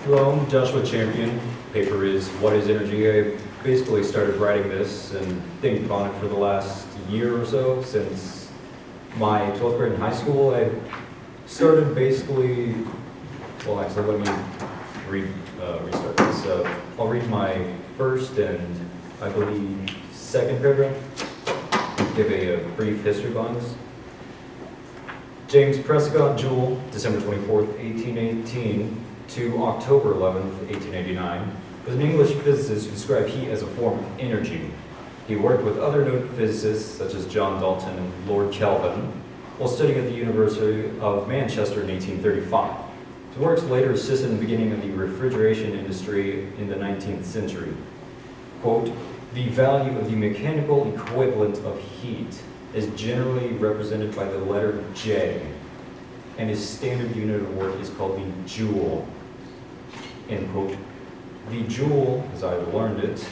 Hello, I'm Joshua Champion. Paper is What is Energy? I basically started writing this and thinking about it for the last year or so. Since my 12th grade in high school, I started basically, well actually let me restart this. I'll read my first and I believe second paragraph. Give a brief history behind this. James Prescott Joule, December 24th, 1818 to October 11th, 1889, was an English physicist who described heat as a form of energy. He worked with other noted physicists such as John Dalton and Lord Kelvin while studying at the University of Manchester in 1835. His works later assisted in the beginning of the refrigeration industry in the 19th century. Quote, "The value of the mechanical equivalent of heat is generally represented by the letter J, and his standard unit of work is called the Joule." End quote. The Joule, as I've learned it,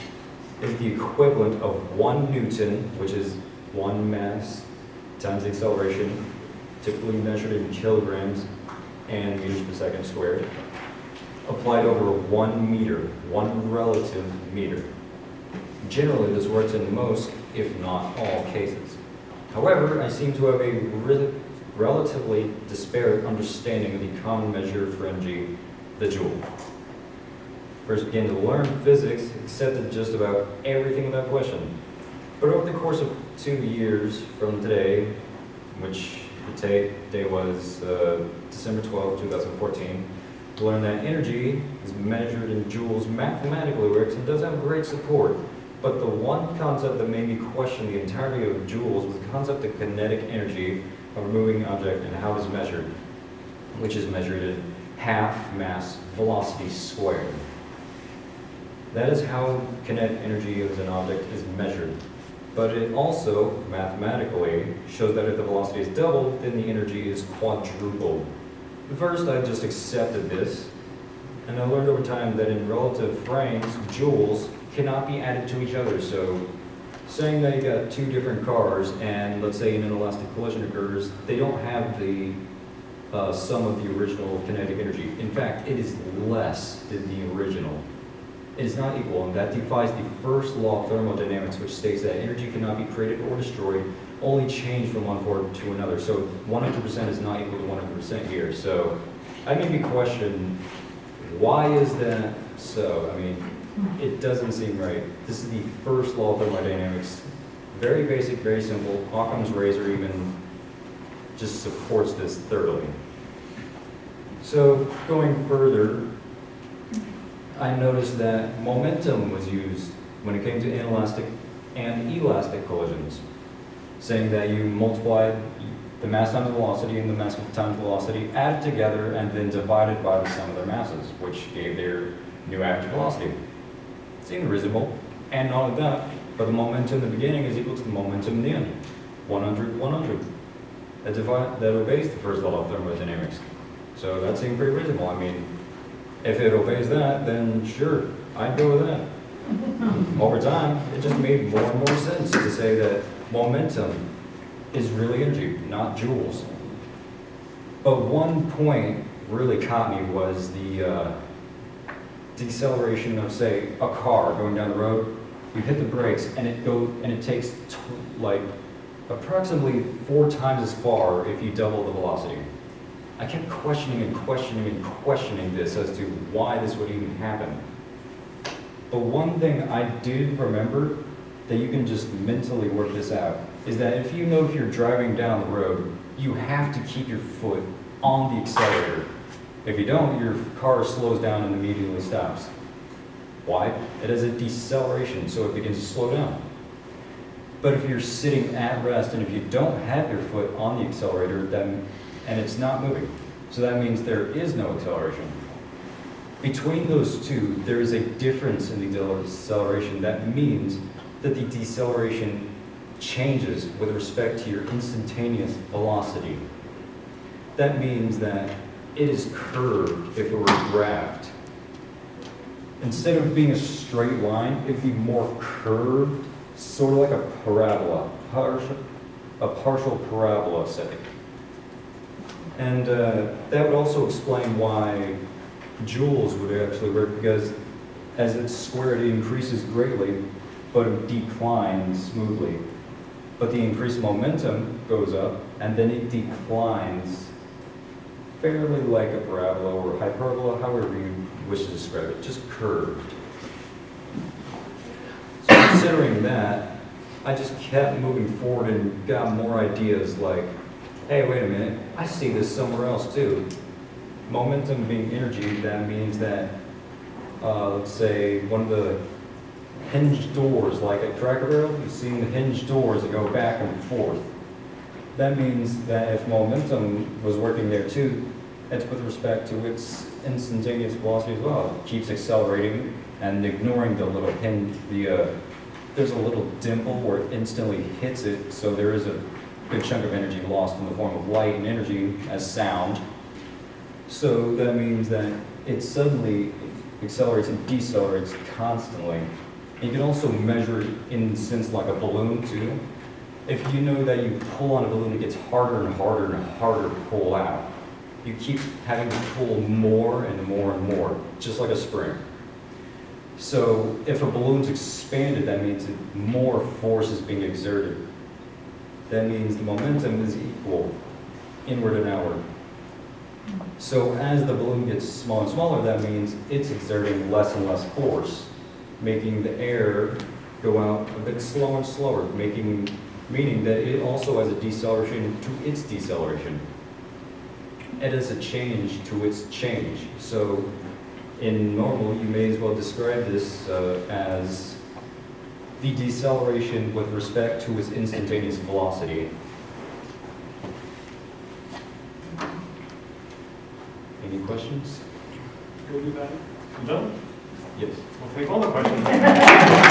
is the equivalent of 1 Newton, which is 1 mass times the acceleration, typically measured in kilograms and meters per second squared, applied over 1 meter, 1 relative meter. Generally, this works in most, if not all, cases. However, I seem to have a relatively disparate understanding of the common measure for energy, the Joule. First began to learn physics, accepted just about everything without question. But over the course of 2 years from today, which the day was December 12, 2014, to learn that energy is measured in joules mathematically works and does have great support. But the one concept that made me question the entirety of joules was the concept of kinetic energy of a moving object and how it is measured, which is measured in half mass velocity squared. That is how kinetic energy of an object is measured. But it also, mathematically, shows that if the velocity is doubled, then the energy is quadrupled. At first, I just accepted this, and I learned over time that in relative frames, joules cannot be added to each other. So, saying that you got 2 different cars, and let's say an inelastic collision occurs, they don't have the sum of the original kinetic energy. In fact, it is less than the original. It is not equal, and that defies the first law of thermodynamics, which states that energy cannot be created or destroyed, only change from one form to another. So 100% is not equal to 100% here. So I made me question, why is that so? I mean, it doesn't seem right. This is the first law of thermodynamics. Very basic, very simple. Occam's razor even just supports this thoroughly. So going further, I noticed that momentum was used when it came to inelastic and elastic collisions, saying that you multiply the mass times velocity and the mass times velocity, added together, and then divided by the sum of their masses, which gave their new average velocity. Seemed reasonable, and not only that, but the momentum in the beginning is equal to the momentum in the end. 100, 100. That obeys the first law of thermodynamics. So that seemed pretty reasonable. I mean, if it obeys that, then sure, I'd go with that. Over time, it just made more and more sense to say that momentum is really energy, not joules. But one point really caught me was the deceleration of, say, a car going down the road. You hit the brakes, and it takes like approximately 4 times as far if you double the velocity. I kept questioning and questioning and questioning this as to why this would even happen. But one thing I did remember that you can just mentally work this out is that if you know if you're driving down the road, you have to keep your foot on the accelerator. If you don't, your car slows down and immediately stops. Why? It has a deceleration, so it begins to slow down. But if you're sitting at rest and if you don't have your foot on the accelerator, and it's not moving. So that means there is no acceleration. Between those two, there is a difference in the deceleration. That means that the deceleration changes with respect to your instantaneous velocity. That means that it is curved if it were a graph. Instead of being a straight line, it'd be more curved, sort of like a parabola, a partial parabola, say. And that would also explain why joules would actually work, because as it's squared, it increases greatly, but it declines smoothly. But the increased momentum goes up, and then it declines fairly like a parabola or hyperbola, however you wish to describe it, just curved. So considering that, I just kept moving forward and got more ideas like, hey, wait a minute, I see this somewhere else too. Momentum being energy, that means that, let's say, one of the hinged doors, like at Cracker Barrel, you've seen the hinged doors that go back and forth. That means that if momentum was working there too, it's with respect to its instantaneous velocity as well. It keeps accelerating and ignoring the little hinge, there's a little dimple where it instantly hits it, so there is a good chunk of energy lost in the form of light and energy as sound. So that means that it suddenly accelerates and decelerates constantly. You can also measure it in the sense like a balloon too. If you know that you pull on a balloon, it gets harder and harder and harder to pull out. You keep having to pull more and more and more, just like a spring. So if a balloon's expanded, that means that more force is being exerted. That means the momentum is equal, inward and outward. So as the balloon gets smaller and smaller, that means it's exerting less and less force, making the air go out a bit slower and slower, meaning that it also has a deceleration to its deceleration. It is a change to its change. So in normal, you may as well describe this as the deceleration with respect to its instantaneous velocity. Any questions? Go do that. You done? Yes. We'll take all the questions.